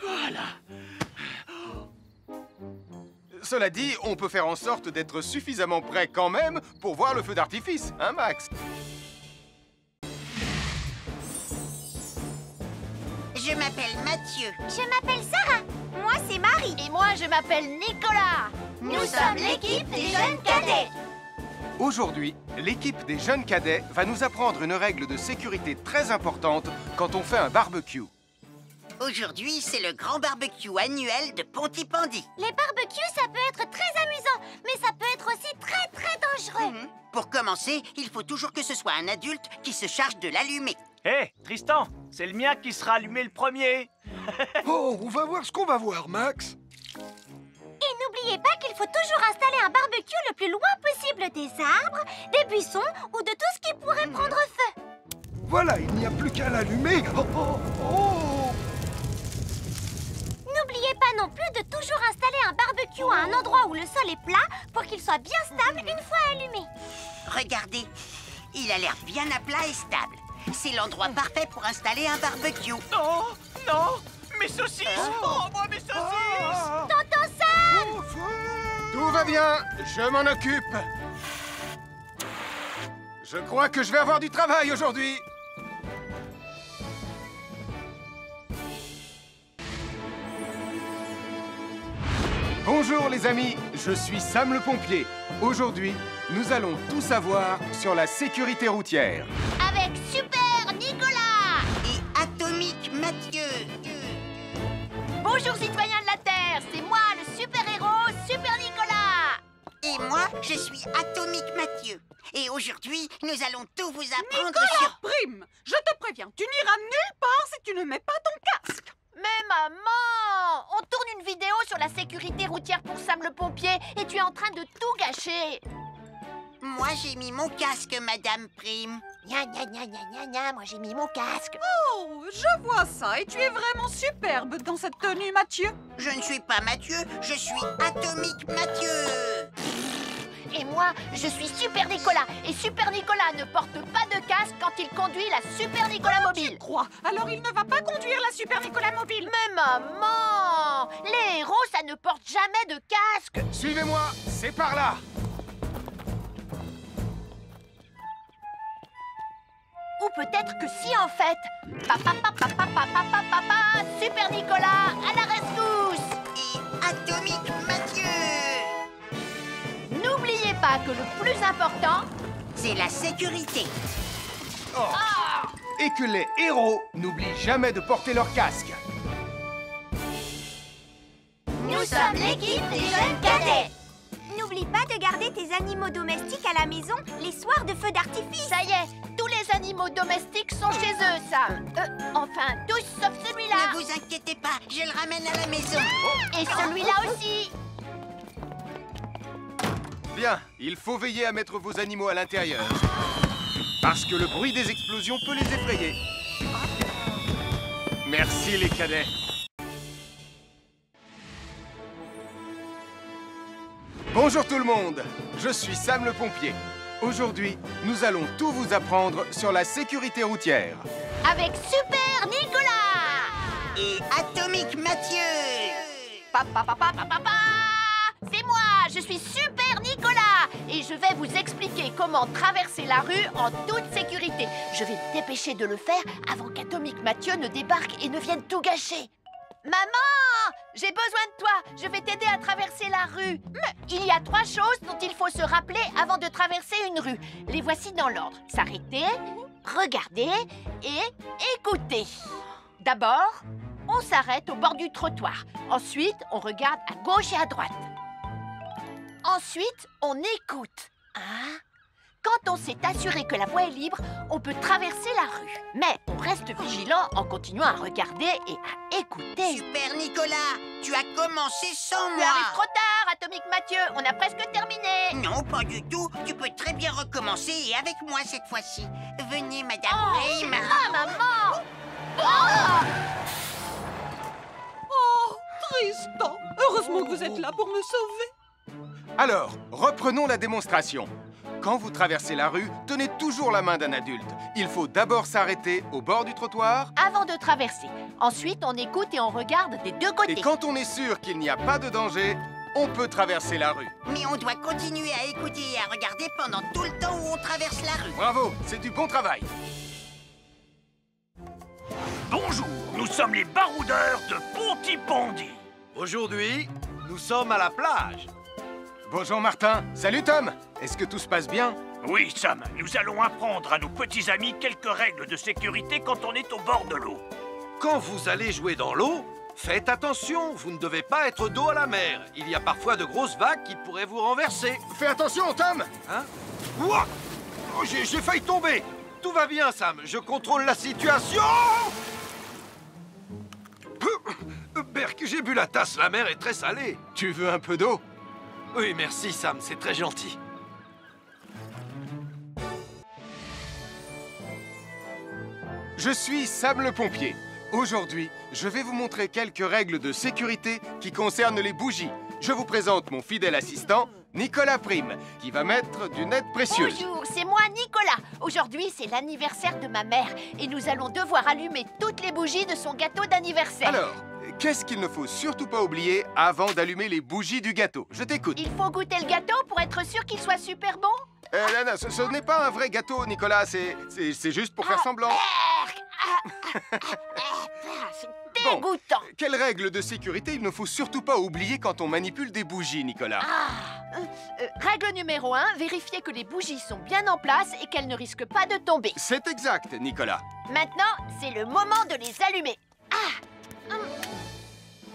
Voilà. Cela dit, on peut faire en sorte d'être suffisamment prêt quand même pour voir le feu d'artifice, hein, Max? Je m'appelle Mathieu. Je m'appelle Sarah. Moi, c'est Marie. Et moi, je m'appelle Nicolas. Nous sommes l'équipe des jeunes cadets. Aujourd'hui, l'équipe des jeunes cadets va nous apprendre une règle de sécurité très importante quand on fait un barbecue. Aujourd'hui, c'est le grand barbecue annuel de Pontypandy. Les barbecues, ça peut être très amusant, mais ça peut être aussi très, très dangereux. Pour commencer, il faut toujours que ce soit un adulte qui se charge de l'allumer. Hé, Tristan, c'est le mien qui sera allumé le premier. Oh, on va voir ce qu'on va voir, Max. Et n'oubliez pas qu'il faut toujours installer un barbecue le plus loin possible des arbres, des buissons ou de tout ce qui pourrait prendre feu. Voilà, il n'y a plus qu'à l'allumer. Oh, oh, oh. N'oubliez pas non plus de toujours installer un barbecue à un endroit où le sol est plat pour qu'il soit bien stable une fois allumé. Regardez, il a l'air bien à plat et stable. C'est l'endroit parfait pour installer un barbecue. Non, non, mes saucisses. Oh, moi, mes saucisses. Tonton Sam! Tout va bien, je m'en occupe. Je crois que je vais avoir du travail aujourd'hui. Bonjour les amis, je suis Sam le pompier. Aujourd'hui, nous allons tout savoir sur la sécurité routière. Avec Super Nicolas! Et Atomique Mathieu. Bonjour citoyens de la Terre, c'est moi le super-héros Super Nicolas. Et moi, je suis Atomique Mathieu. Et aujourd'hui, nous allons tout vous apprendre Nicolas sur... Prime, je te préviens, tu n'iras nulle part si tu ne mets pas ton casque. Mais maman, on tourne une vidéo sur la sécurité routière pour Sam le pompier et tu es en train de tout gâcher. Moi, j'ai mis mon casque, Madame Prime. Gna gna gna gna gna gna, moi j'ai mis mon casque. Oh, je vois ça et tu es vraiment superbe dans cette tenue, Mathieu. Je ne suis pas Mathieu, je suis Atomique Mathieu. Et moi, je suis Super Nicolas. Et Super Nicolas ne porte pas de casque quand il conduit la Super Nicolas Mobile. Tu crois? Alors il ne va pas conduire la Super Nicolas Mobile. Mais maman, les héros, ça ne porte jamais de casque. Suivez-moi, c'est par là. Ou peut-être que si en fait. Papa, papa, papa, papa, papa, Super Nicolas, à la rescousse. Et Atomique Mathieu. N'oubliez pas que le plus important, c'est la sécurité. Oh. Et que les héros n'oublient jamais de porter leur casque. Nous sommes l'équipe des jeunes cadets. N'oublie pas de garder tes animaux domestiques à la maison les soirs de feu d'artifice. ça y est, tous les animaux domestiques sont chez eux, Sam. Enfin, tous sauf celui-là. Ne vous inquiétez pas, je le ramène à la maison. Et celui-là aussi. Bien, il faut veiller à mettre vos animaux à l'intérieur. Parce que le bruit des explosions peut les effrayer. Merci les cadets. Bonjour tout le monde, je suis Sam le pompier. Aujourd'hui, nous allons tout vous apprendre sur la sécurité routière. Avec Super Nicolas. Et Atomique Mathieu. Papa, papa, papa, papa. C'est moi, je suis Super Nicolas. Et je vais vous expliquer comment traverser la rue en toute sécurité. Je vais me dépêcher de le faire avant qu'Atomique Mathieu ne débarque et ne vienne tout gâcher. Maman, j'ai besoin de toi. Je vais t'aider à traverser la rue. Mais il y a 3 choses dont il faut se rappeler avant de traverser une rue. Les voici dans l'ordre. S'arrêter, regarder et écouter. D'abord, on s'arrête au bord du trottoir. Ensuite, on regarde à gauche et à droite. Ensuite, on écoute. Hein? Quand on s'est assuré que la voie est libre, on peut traverser la rue. Mais on reste vigilant en continuant à regarder et à écouter. Super Nicolas, tu as commencé sans Tu moi. arrives trop tard, Atomique Mathieu. On a presque terminé. Non, pas du tout. Tu peux très bien recommencer et avec moi cette fois-ci. Venez, Madame Prime. Ah, maman! Oh! Oh, Tristan. Heureusement que vous êtes là pour me sauver. Alors, reprenons la démonstration. Quand vous traversez la rue, tenez toujours la main d'un adulte. Il faut d'abord s'arrêter au bord du trottoir. Avant de traverser. Ensuite, on écoute et on regarde des deux côtés. Et quand on est sûr qu'il n'y a pas de danger, on peut traverser la rue. Mais on doit continuer à écouter et à regarder pendant tout le temps où on traverse la rue. Bravo, c'est du bon travail. Bonjour, nous sommes les baroudeurs de Pontypandy. Aujourd'hui, nous sommes à la plage. Bonjour Martin. Salut Tom. Est-ce que tout se passe bien? Oui, Sam, nous allons apprendre à nos petits amis quelques règles de sécurité quand on est au bord de l'eau. Quand vous allez jouer dans l'eau, faites attention, vous ne devez pas être dos à la mer. Il y a parfois de grosses vagues qui pourraient vous renverser. Fais attention, Tom. Hein? Ouah! Oh, j'ai failli tomber. Tout va bien, Sam, je contrôle la situation. Berk, j'ai bu la tasse, la mer est très salée. Tu veux un peu d'eau? Oui, merci, Sam, c'est très gentil. je suis Sam le pompier. Aujourd'hui, je vais vous montrer quelques règles de sécurité qui concernent les bougies. Je vous présente mon fidèle assistant, Nicolas Prime, qui va mettre d'une aide précieuse. Bonjour, c'est moi Nicolas. Aujourd'hui, c'est l'anniversaire de ma mère et nous allons devoir allumer toutes les bougies de son gâteau d'anniversaire. Alors, qu'est-ce qu'il ne faut surtout pas oublier avant d'allumer les bougies du gâteau? Je t'écoute. Il faut goûter le gâteau pour être sûr qu'il soit super bon? Non, ce n'est pas un vrai gâteau, Nicolas. C'est juste pour faire semblant. C'est dégoûtant. Quelles règles de sécurité il ne faut surtout pas oublier quand on manipule des bougies, Nicolas? Règle numéro 1, vérifier que les bougies sont bien en place et qu'elles ne risquent pas de tomber. C'est exact, Nicolas. Maintenant, c'est le moment de les allumer.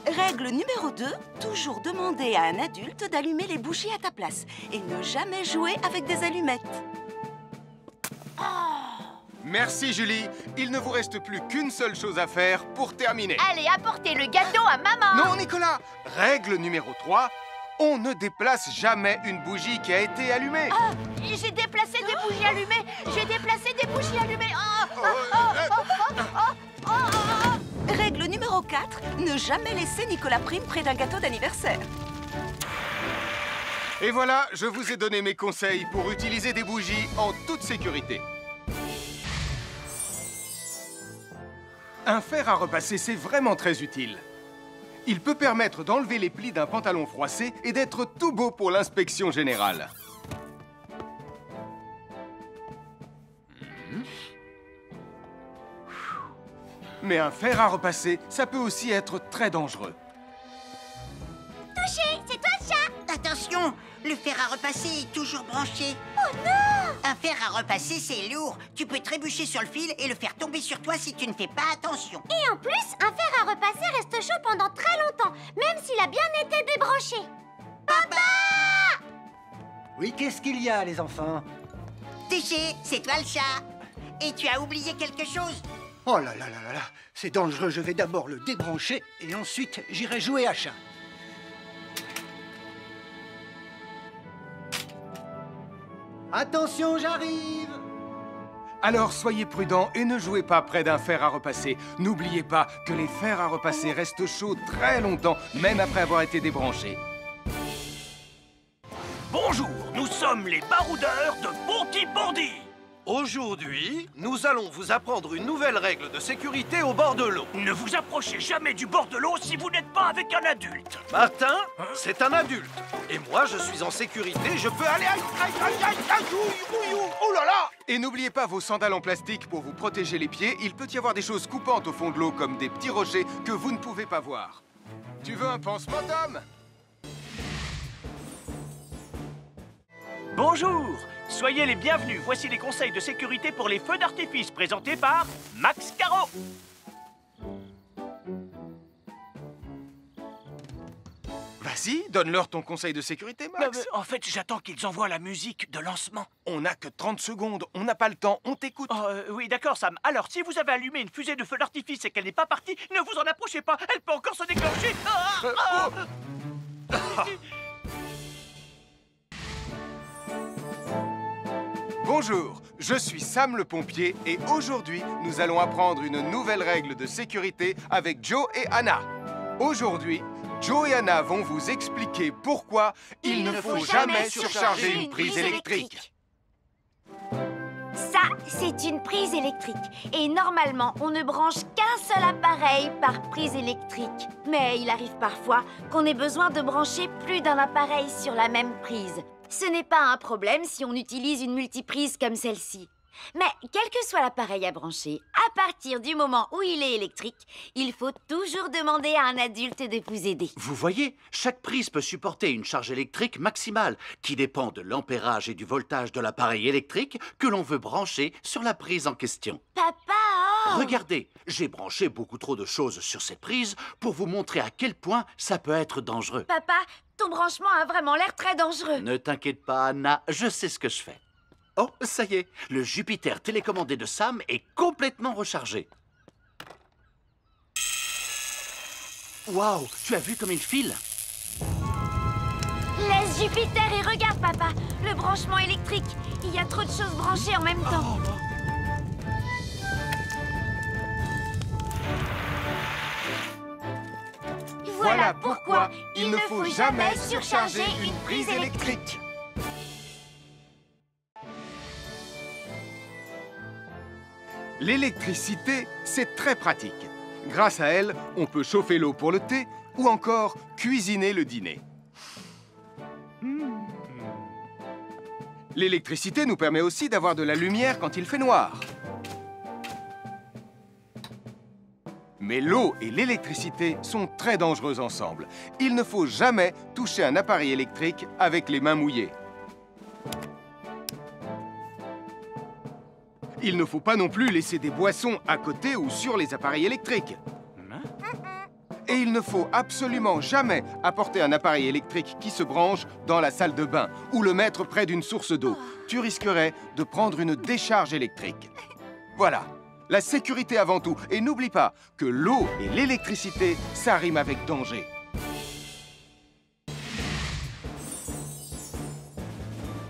Règle numéro 2, toujours demander à un adulte d'allumer les bougies à ta place et ne jamais jouer avec des allumettes. Merci, Julie. Il ne vous reste plus qu'une seule chose à faire pour terminer. Allez, apportez le gâteau à maman. Non, Nicolas. Règle numéro 3, on ne déplace jamais une bougie qui a été allumée. J'ai déplacé des bougies allumées. J'ai déplacé des bougies allumées. Règle numéro 4, ne jamais laisser Nicolas Prime près d'un gâteau d'anniversaire. Et voilà, je vous ai donné mes conseils pour utiliser des bougies en toute sécurité. Un fer à repasser, c'est vraiment très utile. Il peut permettre d'enlever les plis d'un pantalon froissé et d'être tout beau pour l'inspection générale. Mais un fer à repasser, ça peut aussi être très dangereux. Touché, c'est toi le chat. Attention, le fer à repasser est toujours branché. Oh non! Un fer à repasser, c'est lourd. Tu peux trébucher sur le fil et le faire tomber sur toi si tu ne fais pas attention. Et en plus, un fer à repasser reste chaud pendant très longtemps, même s'il a bien été débranché. Papa! Oui, qu'est-ce qu'il y a, les enfants? Touché, c'est toi le chat. Et tu as oublié quelque chose? Oh là là là là là, c'est dangereux, je vais d'abord le débrancher et ensuite j'irai jouer à chat. Attention, j'arrive! Alors soyez prudents et ne jouez pas près d'un fer à repasser. N'oubliez pas que les fers à repasser restent chauds très longtemps, même après avoir été débranchés. Bonjour, nous sommes les baroudeurs de Bonty-Bondy. Aujourd'hui, nous allons vous apprendre une nouvelle règle de sécurité au bord de l'eau. Ne vous approchez jamais du bord de l'eau si vous n'êtes pas avec un adulte. Martin, c'est un adulte. Et moi, je suis en sécurité, je peux aller... Oh là là! Et n'oubliez pas vos sandales en plastique pour vous protéger les pieds. Il peut y avoir des choses coupantes au fond de l'eau, comme des petits rochers que vous ne pouvez pas voir. Tu veux un pansement, Tom? Bonjour, soyez les bienvenus. Voici les conseils de sécurité pour les feux d'artifice présentés par Max Caro. Vas-y, donne-leur ton conseil de sécurité, Max. En fait, j'attends qu'ils envoient la musique de lancement. On n'a que 30 secondes, on n'a pas le temps, on t'écoute. Oui, d'accord, Sam. Alors, si vous avez allumé une fusée de feu d'artifice et qu'elle n'est pas partie, ne vous en approchez pas. Elle peut encore se déclencher. Bonjour, je suis Sam le pompier et aujourd'hui, nous allons apprendre une nouvelle règle de sécurité avec Joe et Anna. Aujourd'hui, Joe et Anna vont vous expliquer pourquoi il ne faut jamais surcharger une prise électrique. Ça, c'est une prise électrique. Et normalement, on ne branche qu'un seul appareil par prise électrique. Mais il arrive parfois qu'on ait besoin de brancher plus d'un appareil sur la même prise. Ce n'est pas un problème si on utilise une multiprise comme celle-ci. Mais quel que soit l'appareil à brancher, à partir du moment où il est électrique, il faut toujours demander à un adulte de vous aider. Vous voyez, chaque prise peut supporter une charge électrique maximale qui dépend de l'ampérage et du voltage de l'appareil électrique que l'on veut brancher sur la prise en question. Papa, oh! Regardez, j'ai branché beaucoup trop de choses sur cette prise pour vous montrer à quel point ça peut être dangereux. Papa, ton branchement a vraiment l'air très dangereux. Ne t'inquiète pas, Anna, je sais ce que je fais. Oh, ça y est, le Jupiter télécommandé de Sam est complètement rechargé. Waouh, tu as vu comme il file? Laisse Jupiter et regarde, papa. Le branchement électrique. Il y a trop de choses branchées en même temps. Voilà pourquoi il ne faut jamais surcharger une prise électrique. L'électricité, c'est très pratique. Grâce à elle, on peut chauffer l'eau pour le thé ou encore cuisiner le dîner. L'électricité nous permet aussi d'avoir de la lumière quand il fait noir. Mais l'eau et l'électricité sont très dangereuses ensemble. Il ne faut jamais toucher un appareil électrique avec les mains mouillées. Il ne faut pas non plus laisser des boissons à côté ou sur les appareils électriques. Et il ne faut absolument jamais apporter un appareil électrique qui se branche dans la salle de bain ou le mettre près d'une source d'eau. Tu risquerais de prendre une décharge électrique. Voilà, la sécurité avant tout. Et n'oublie pas que l'eau et l'électricité, ça rime avec danger.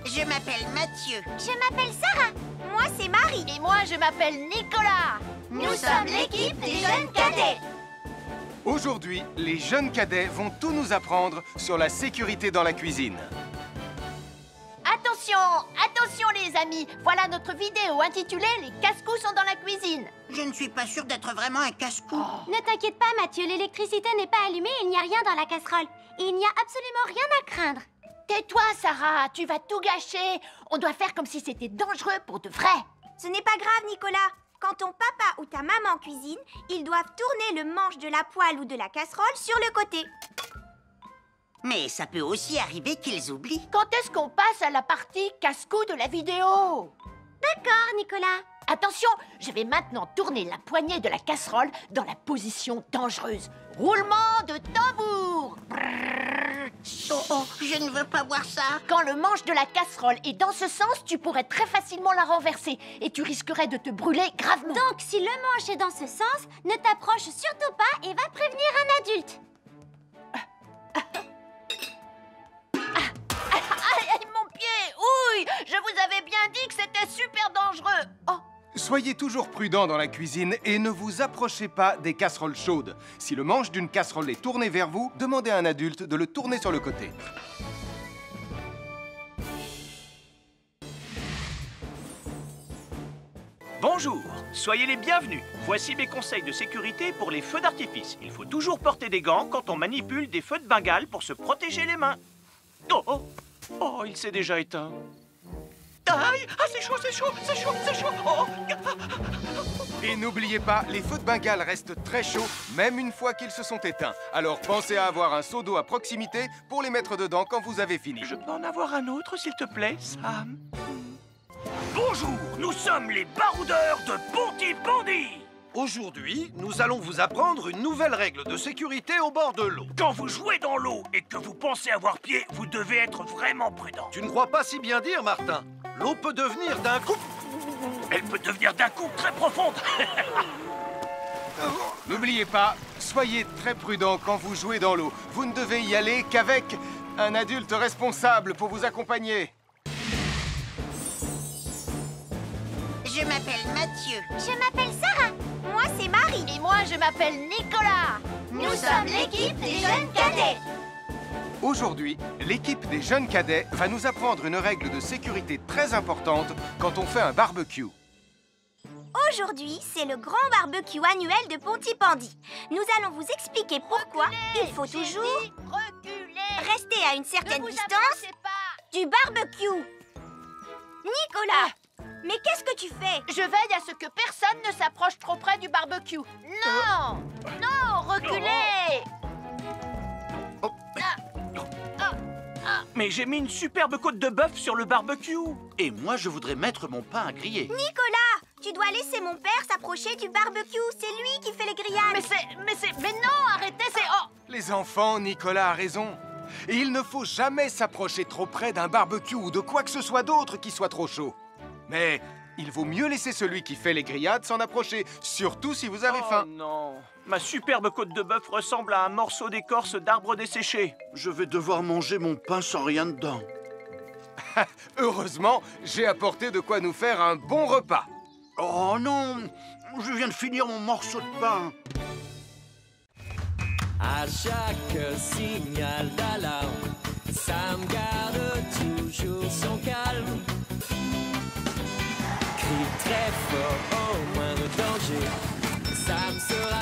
Je m'appelle Mathieu. Je m'appelle Sarah. Moi, c'est Marie. Et moi, je m'appelle Nicolas. Nous sommes l'équipe des jeunes cadets. Aujourd'hui, les jeunes cadets vont tout nous apprendre sur la sécurité dans la cuisine. Attention, attention les amis. Voilà notre vidéo intitulée « Les casse-cou sont dans la cuisine ». Je ne suis pas sûre d'être vraiment un casse-cou. Ne t'inquiète pas, Mathieu. L'électricité n'est pas allumée et il n'y a rien dans la casserole. Et il n'y a absolument rien à craindre. Tais-toi, Sarah, tu vas tout gâcher. On doit faire comme si c'était dangereux pour de vrai. Ce n'est pas grave, Nicolas. Quand ton papa ou ta maman cuisine, ils doivent tourner le manche de la poêle ou de la casserole sur le côté. Mais ça peut aussi arriver qu'ils oublient. Quand est-ce qu'on passe à la partie casse-cou de la vidéo? D'accord, Nicolas. Attention, je vais maintenant tourner la poignée de la casserole dans la position dangereuse. Roulement de tambour. Oh, je ne veux pas voir ça. Quand le manche de la casserole est dans ce sens, tu pourrais très facilement la renverser et tu risquerais de te brûler gravement. Donc, si le manche est dans ce sens, ne t'approche surtout pas et va prévenir un adulte. Aïe, mon pied! Ouille! Je vous avais bien dit que c'était super dangereux. Oh! Soyez toujours prudents dans la cuisine et ne vous approchez pas des casseroles chaudes. Si le manche d'une casserole est tourné vers vous, demandez à un adulte de le tourner sur le côté. Bonjour, soyez les bienvenus. Voici mes conseils de sécurité pour les feux d'artifice. Il faut toujours porter des gants quand on manipule des feux de Bengale pour se protéger les mains. Oh, oh, oh, il s'est déjà éteint. Aïe! Ah, c'est chaud, c'est chaud, c'est chaud, c'est chaud! Oh. Et n'oubliez pas, les feux de Bengale restent très chauds, même une fois qu'ils se sont éteints. Alors pensez à avoir un seau d'eau à proximité pour les mettre dedans quand vous avez fini. Je peux en avoir un autre, s'il te plaît, Sam? Bonjour, nous sommes les baroudeurs de Pontypandy. Aujourd'hui, nous allons vous apprendre une nouvelle règle de sécurité au bord de l'eau. Quand vous jouez dans l'eau et que vous pensez avoir pied, vous devez être vraiment prudent. Tu ne crois pas si bien dire, Martin? L'eau peut devenir d'un coup... Elle peut devenir d'un coup très profonde. N'oubliez pas, soyez très prudents quand vous jouez dans l'eau. Vous ne devez y aller qu'avec un adulte responsable pour vous accompagner. Je m'appelle Mathieu. Je m'appelle Sarah. Moi, c'est Marie. Et moi, je m'appelle Nicolas. Nous sommes l'équipe des jeunes cadets. Aujourd'hui, l'équipe des jeunes cadets va nous apprendre une règle de sécurité très importante quand on fait un barbecue. Aujourd'hui, c'est le grand barbecue annuel de Pontypandy. Nous allons vous expliquer pourquoi il faut toujours rester à une certaine distance du barbecue. Nicolas, mais qu'est-ce que tu fais? Je veille à ce que personne ne s'approche trop près du barbecue. Non! Non, reculez! Mais j'ai mis une superbe côte de bœuf sur le barbecue. Et moi, je voudrais mettre mon pain à griller. Nicolas, tu dois laisser mon père s'approcher du barbecue. C'est lui qui fait les grillades. Mais non, arrêtez, c'est... Oh! Les enfants, Nicolas a raison. Et il ne faut jamais s'approcher trop près d'un barbecue ou de quoi que ce soit d'autre qui soit trop chaud. Mais il vaut mieux laisser celui qui fait les grillades s'en approcher, surtout si vous avez faim. Oh non, ma superbe côte de bœuf ressemble à un morceau d'écorce d'arbre desséché. Je vais devoir manger mon pain sans rien dedans. Heureusement, j'ai apporté de quoi nous faire un bon repas. Oh non, je viens de finir mon morceau de pain. À chaque signal d'alarme, Sam garde toujours son calme. Crie très fort au moindre danger, Sam sera